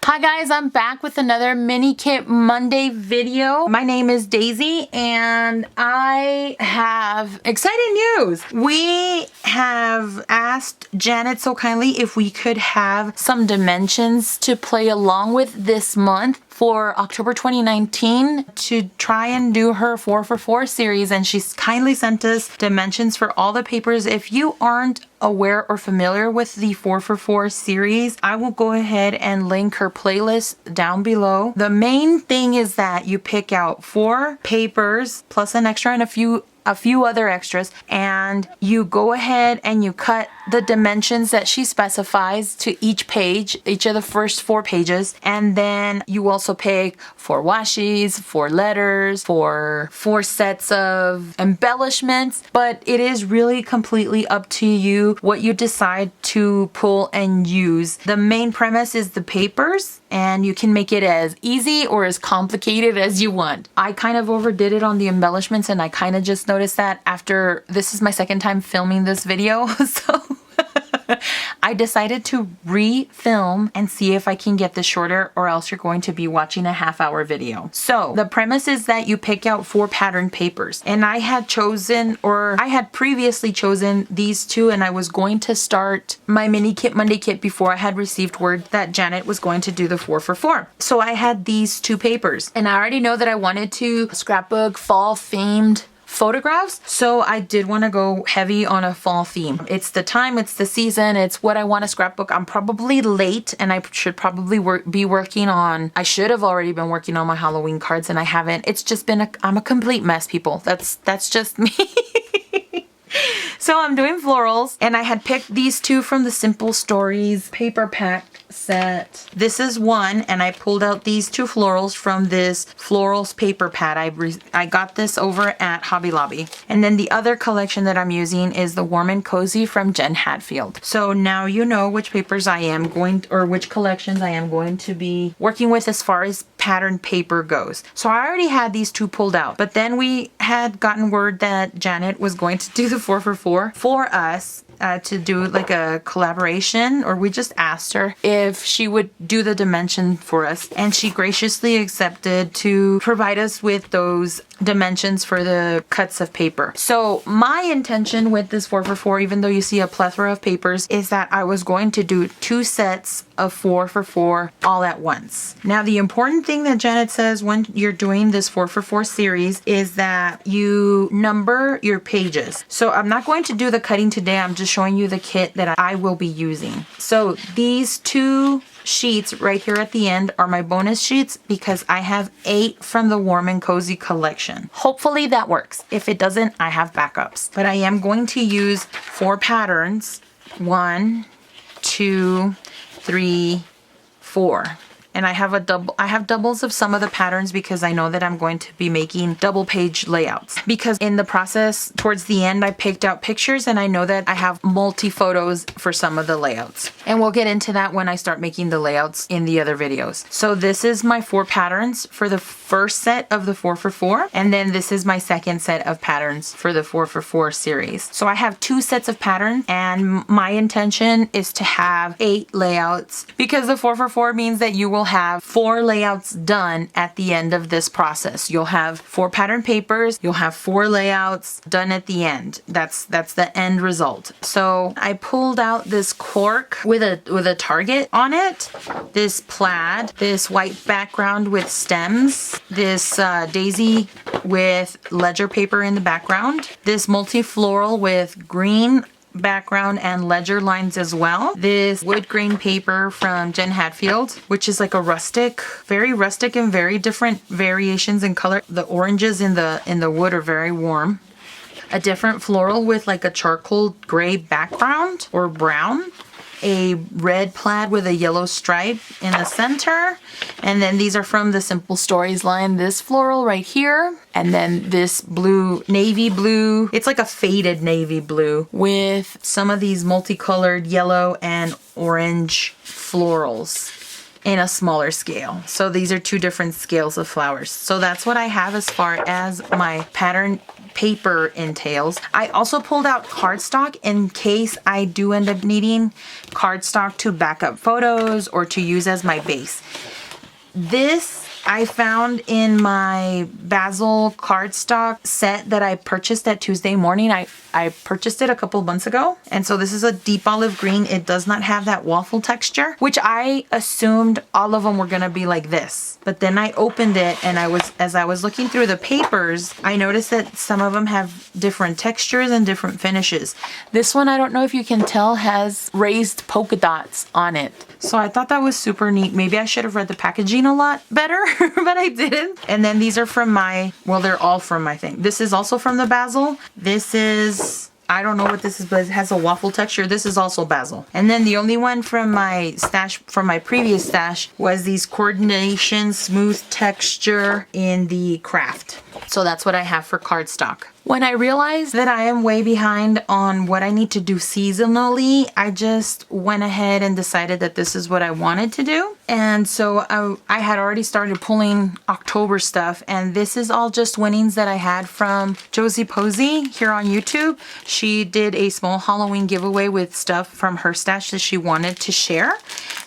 Hi guys, I'm back with another mini kit Monday video. My name is Daisy and I have exciting news. We have asked Janet so kindly if we could have some dimensions to play along with this month for October 2019 to try and do her 4for4 series, and she's kindly sent us dimensions for all the papers. If you aren't aware or familiar with the 4for4 series, I will go ahead and link her playlist down below. The main thing is that you pick out 4 papers plus an extra and a few other extras, and you go ahead and you cut the dimensions that she specifies to each page, each of the first 4 pages, and then you also pick 4 washies, 4 letters, 4 sets of embellishments. But it is really completely up to you what you decide to pull and use. The main premise is the papers, and you can make it as easy or as complicated as you want. I kind of overdid it on the embellishments, and I kind of just noticed that after this is my second time filming this video, so I decided to re-film and see if I can get this shorter, or else you're going to be watching a half-hour video. So the premise is that you pick out 4 pattern papers, and I had previously chosen these 2, and I was going to start my mini kit Monday kit before I had received word that Janet was going to do the 4for4. So I had these 2 papers, and I already know that I wanted to scrapbook fall themed photographs, so I did want to go heavy on a fall theme. It's the time, it's the season, it's what I want to scrapbook. I'm probably late, and I should probably I should have already been working on my Halloween cards, and I haven't. It's just been I'm a complete mess, people. That's just me. So I'm doing florals, and I had picked these 2 from the Simple Stories paper pack set. This is one, and I pulled out these 2 florals from this florals paper pad. I got this over at Hobby Lobby. And then the other collection that I'm using is the Warm and Cozy from Jen Hatfield. So now you know which papers which collections I am going to be working with as far as pattern paper goes. So I already had these 2 pulled out, but then we had gotten word that Janet was going to do the 4for4 for us, to do like a collaboration, or we just asked her if she would do the dimension for us, and she graciously accepted to provide us with those dimensions for the cuts of paper. So my intention with this 4for4, even though you see a plethora of papers, is that I was going to do 2 sets of 4for4 all at once. Now, the important thing that Janet says when you're doing this 4for4 series is that you number your pages. So I'm not going to do the cutting today. I'm just showing you the kit that I will be using. So these 2 sheets right here at the end are my bonus sheets, because I have 8 from the Warm and Cozy collection. Hopefully that works. If it doesn't, I have backups. But I am going to use 4 patterns. 1, 2, 3, 4. And I have doubles of some of the patterns, because I know that I'm going to be making double page layouts. Because in the process, towards the end, I picked out pictures, and I know that I have multi photos for some of the layouts. And we'll get into that when I start making the layouts in the other videos. So this is my 4 patterns for the first set of the 4for4. And then this is my second set of patterns for the 4for4 series. So I have 2 sets of patterns, and my intention is to have 8 layouts, because the 4for4 means that you will have 4 layouts done at the end of this process. You'll have 4 pattern papers, you'll have 4 layouts done at the end. That's the end result. So I pulled out this cork with a target on it, this plaid, this white background with stems, this daisy with ledger paper in the background, this multi-floral with green background and ledger lines as well. This wood grain paper from Jen Hatfield, which is like a very rustic and very different variations in color. The oranges in the wood are very warm. A different floral with like a charcoal gray background or brown. A red plaid with a yellow stripe in the center. And then these are from the Simple Stories line. This floral right here. And then this blue, navy blue. It's like a faded navy blue with some of these multicolored yellow and orange florals. in a smaller scale. So these are two different scales of flowers. So that's what I have as far as my pattern paper entails. I also pulled out cardstock in case I do end up needing cardstock to back up photos or to use as my base. This I found in my basil cardstock set that I purchased at Tuesday Morning. I purchased it a couple months ago. And so this is a deep olive green. It does not have that waffle texture, which I assumed all of them were gonna be like this. But then I opened it and as I was looking through the papers, I noticed that some of them have different textures and different finishes. This one, I don't know if you can tell, has raised polka dots on it. So I thought that was super neat. Maybe I should have read the packaging a lot better, but I didn't. And then these are from well, they're all from my thing. This is also from the basil. This is, I don't know what this is, but it has a waffle texture. This is also basil. And then the only one from my stash, from my previous stash, was these Coordination Smooth Texture in the Craft. So that's what I have for cardstock. When I realized that I am way behind on what I need to do seasonally, I just went ahead and decided that this is what I wanted to do. And so I had already started pulling October stuff, and this is all just winnings that I had from Jossie Posey here on YouTube. She did a small Halloween giveaway with stuff from her stash that she wanted to share.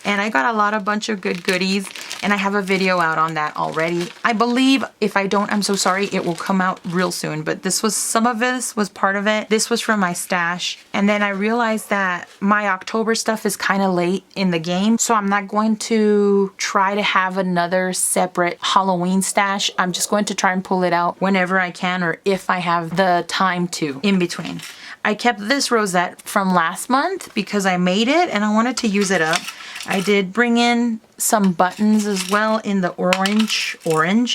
And I got a bunch of good goodies, and I have a video out on that already. I believe, if I don't, I'm so sorry, it will come out real soon, but some of this was part of it. This was from my stash. And then I realized that my October stuff is kind of late in the game, so I'm not going to try to have another separate Halloween stash. I'm just going to try and pull it out whenever I can, or if I have the time to in between. I kept this rosette from last month because I made it and I wanted to use it up. I did bring in some buttons as well in the orange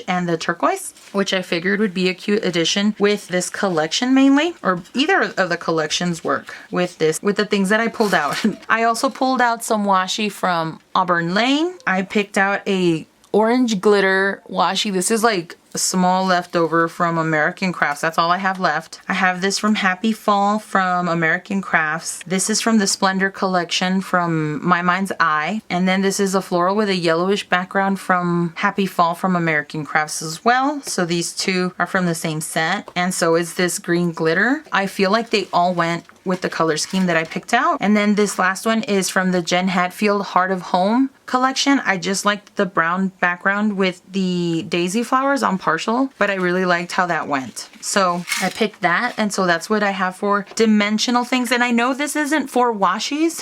and the turquoise, which I figured would be a cute addition with this collection mainly, or either of the collections work with the things that I pulled out. I also pulled out some washi from Auburn Lane. I picked out a orange glitter washi. This is like a small leftover from American Crafts. That's all I have left. I have this from Happy Fall from American Crafts. This is from the Splendor collection from My Mind's Eye. And then this is a floral with a yellowish background from Happy Fall from American Crafts as well. So these two are from the same set. And so is this green glitter. I feel like they all went with the color scheme that I picked out. And then this last one is from the Jen Hatfield Heart of Home collection. I just liked the brown background with the daisy flowers on partial, but I really liked how that went. So I picked that, and so that's what I have for dimensional things. And I know this isn't for washies,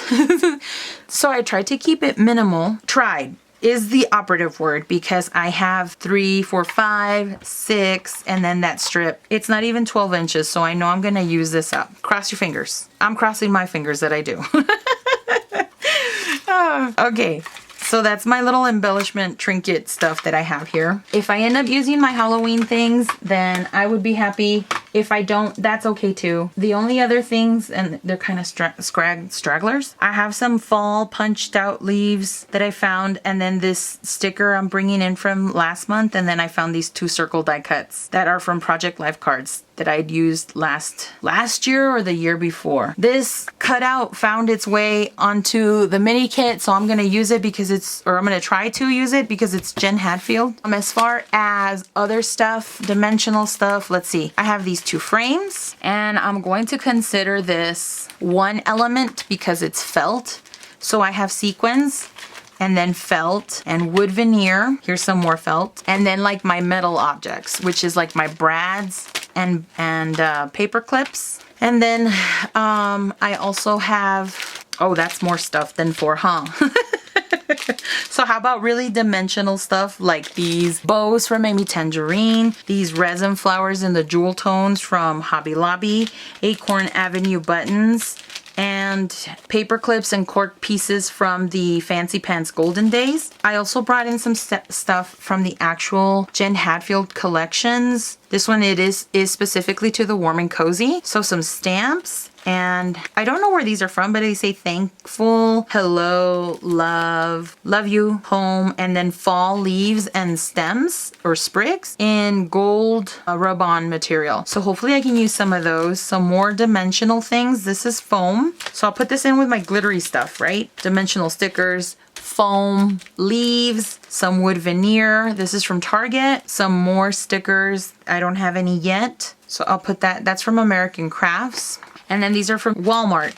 so I tried to keep it minimal. Tried is the operative word, because I have 3, 4, 5, 6, and then that strip. It's not even 12 inches, so I know I'm gonna use this up. Cross your fingers. I'm crossing my fingers that I do. Okay. So that's my little embellishment trinket stuff that I have here. If I end up using my Halloween things, then I would be happy. If I don't, that's okay too. The only other things, and they're kind of stragglers, I have some fall punched out leaves that I found, and then this sticker I'm bringing in from last month, and then I found these 2 circle die cuts that are from Project Life cards that I'd used last year or the year before. This cutout found its way onto the mini kit, so I'm gonna use it because I'm gonna try to use it because it's Jen Hatfield. As far as other stuff, dimensional stuff, let's see. I have these 2 frames, and I'm going to consider this one element because it's felt. So I have sequins, and then felt and wood veneer. Here's some more felt. And then like my metal objects, which is like my brads and paper clips. And then I also have, oh, that's more stuff than 4, huh? So how about really dimensional stuff like these bows from Amy Tangerine, these resin flowers in the jewel tones from Hobby Lobby, Acorn Avenue buttons, and paper clips and cork pieces from the Fancy Pants Golden Days. I also brought in some stuff from the actual Jen Hatfield collections. This one, it is specifically to the Warm and Cozy. So some stamps And I don't know where these are from, but they say thankful, hello, love you, home, and then fall leaves and stems or sprigs in gold rub-on material. So hopefully I can use some of those. Some more dimensional things. This is foam. So I'll put this in with my glittery stuff, right? Dimensional stickers, foam, leaves, some wood veneer. This is from Target. Some more stickers. I don't have any yet. So I'll put that. That's from American Crafts. And then these are from Walmart.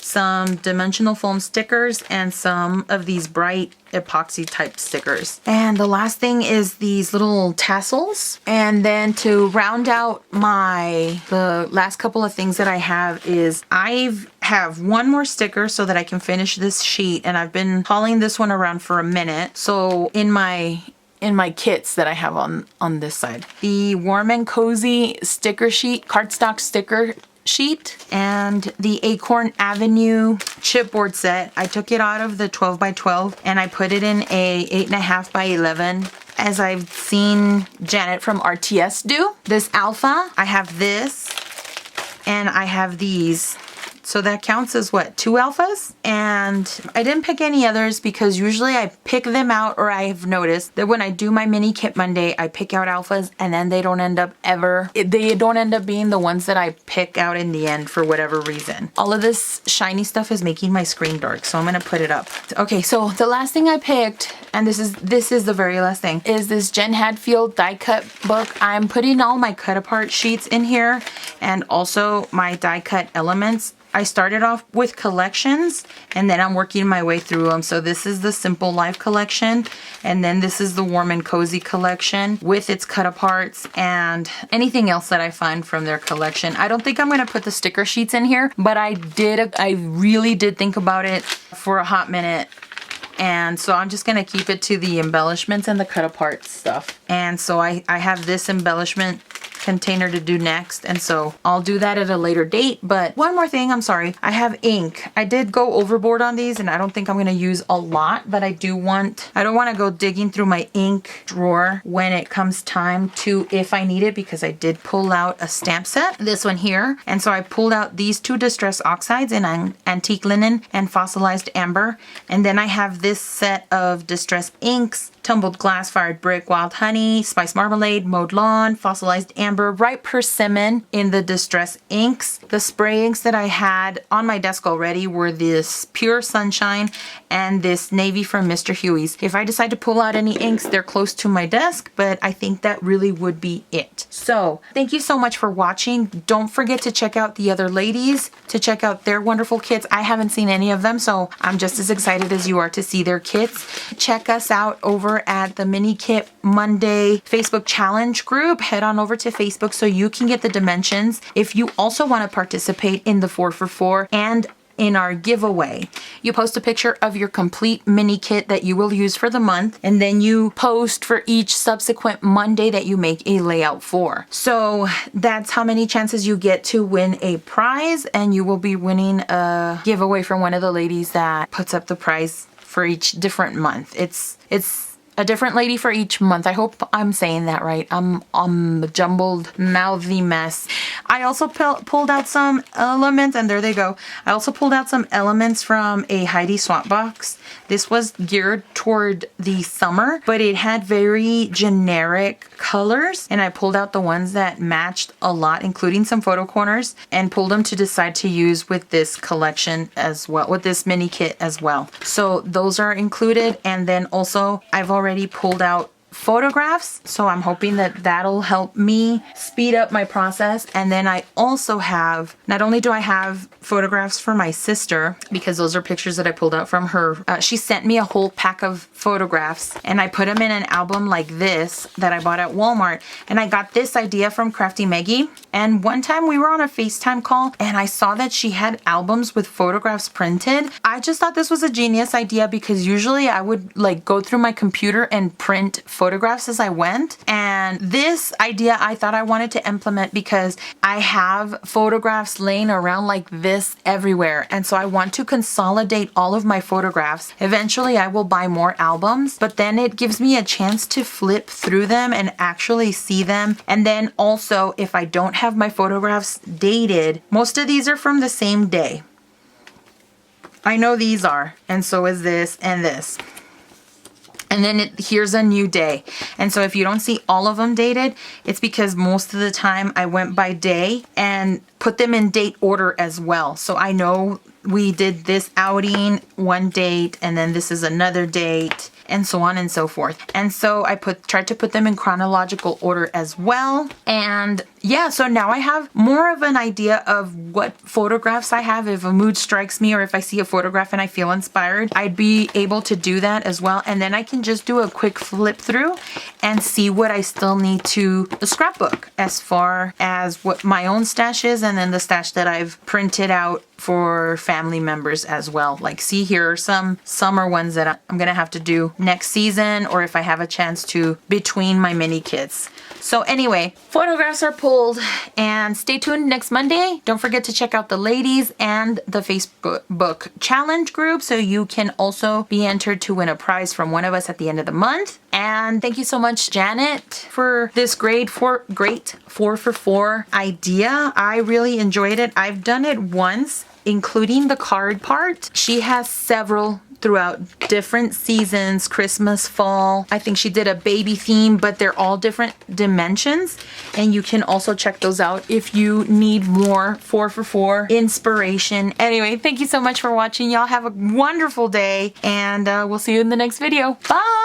Some dimensional foam stickers and some of these bright epoxy type stickers. And the last thing is these little tassels. And then to round out the last couple of things that I have is I have one more sticker so that I can finish this sheet, and I've been hauling this one around for a minute. So in my kits that I have on this side, the Warm and Cozy sticker sheet, cardstock sticker sheet, and the Acorn Avenue chipboard set. I took it out of the 12 by 12 and I put it in a 8.5 by 11, as I've seen Janet from RTS do. This alpha, I have this, and I have these. So that counts as what, 2 alphas? And I didn't pick any others because usually I pick them out, or I've noticed that when I do my mini kit Monday, I pick out alphas and then they don't end up being the ones that I pick out in the end for whatever reason. All of this shiny stuff is making my screen dark, so I'm gonna put it up. Okay, so the last thing I picked, and this is the very last thing, is this Jen Hadfield die cut book. I'm putting all my cut apart sheets in here and also my die cut elements. I started off with collections and then I'm working my way through them. So this is the Simple Life collection, and then this is the Warm and Cozy collection with its cut aparts and anything else that I find from their collection. I don't think I'm going to put the sticker sheets in here, but I really did think about it for a hot minute. And so I'm just going to keep it to the embellishments and the cut apart stuff. And so I have this embellishment container to do next, and so I'll do that at a later date. But one more thing, I'm sorry, I have ink. I did go overboard on these and I don't think I'm going to use a lot, but I don't want to go digging through my ink drawer when it comes time to, if I need it, because I did pull out a stamp set, this one here. And so I pulled out these 2 distress oxides in antique linen and fossilized amber, and then I have this set of distress inks: Tumbled Glass, Fired Brick, Wild Honey, Spice Marmalade, Mowed Lawn, Fossilized Amber, Ripe Persimmon in the distress inks. The spray inks that I had on my desk already were this Pure Sunshine and this Navy from Mr. Huey's. If I decide to pull out any inks, they're close to my desk, but I think that really would be it. So thank you so much for watching. Don't forget to check out the other ladies, to check out their wonderful kits. I haven't seen any of them, so I'm just as excited as you are to see their kits. Check us out over at the Mini Kit Monday Facebook challenge group. Head on over to Facebook so you can get the dimensions. If you also want to participate in the 4 for 4 and in our giveaway, you post a picture of your complete mini kit that you will use for the month, and then you post for each subsequent Monday that you make a layout for. So that's how many chances you get to win a prize, and you will be winning a giveaway from one of the ladies that puts up the prize for each different month. It's a different lady for each month. I hope I'm saying that right. I'm a jumbled, mouthy mess. I also pulled out some elements, and there they go. I also pulled out some elements from a Heidi swap box. This was geared toward the summer, but it had very generic colors, and I pulled out the ones that matched a lot, including some photo corners, and pulled them to decide to use with this collection as well, with this mini kit as well. So those are included, and then also I've already pulled out photographs, so I'm hoping that that'll help me speed up my process. And then I also have, not only do I have photographs for my sister, because those are pictures that I pulled out from her, she sent me a whole pack of photographs, and I put them in an album like this that I bought at Walmart. And I got this idea from Crafty Maggie, and one time we were on a FaceTime call and I saw that she had albums with photographs printed. I just thought this was a genius idea, because usually I would like go through my computer and print photographs photographs as I went. And this idea I thought I wanted to implement because I have photographs laying around like this everywhere. And so I want to consolidate all of my photographs. Eventually I will buy more albums, but then it gives me a chance to flip through them and actually see them. And then also, if I don't have my photographs dated, most of these are from the same day. I know these are, and so is this and this. And then here's a new day. And so if you don't see all of them dated, it's because most of the time I went by day and put them in date order as well. So I know we did this outing one date, and then this is another date, and so on and so forth. And so I tried to put them in chronological order as well. And yeah, so now I have more of an idea of what photographs I have. If a mood strikes me or if I see a photograph and I feel inspired, I'd be able to do that as well. And then I can just do a quick flip through and see what I still need to scrapbook as far as what my own stash is, and then the stash that I've printed out for family members as well. Like, see, here are some summer ones that I'm gonna have to do next season, or if I have a chance to between my mini kits. So anyway, photographs are pulled, and stay tuned next Monday. Don't forget to check out the ladies and the Facebook challenge group so you can also be entered to win a prize from one of us at the end of the month. And thank you so much, Janet, for this great 4for4 idea. I really enjoyed it. I've done it once, including the card part. She has several throughout different seasons, Christmas, fall. I think she did a baby theme, but they're all different dimensions. And you can also check those out if you need more 4for4 inspiration. Anyway, thank you so much for watching. Y'all have a wonderful day, and we'll see you in the next video. Bye!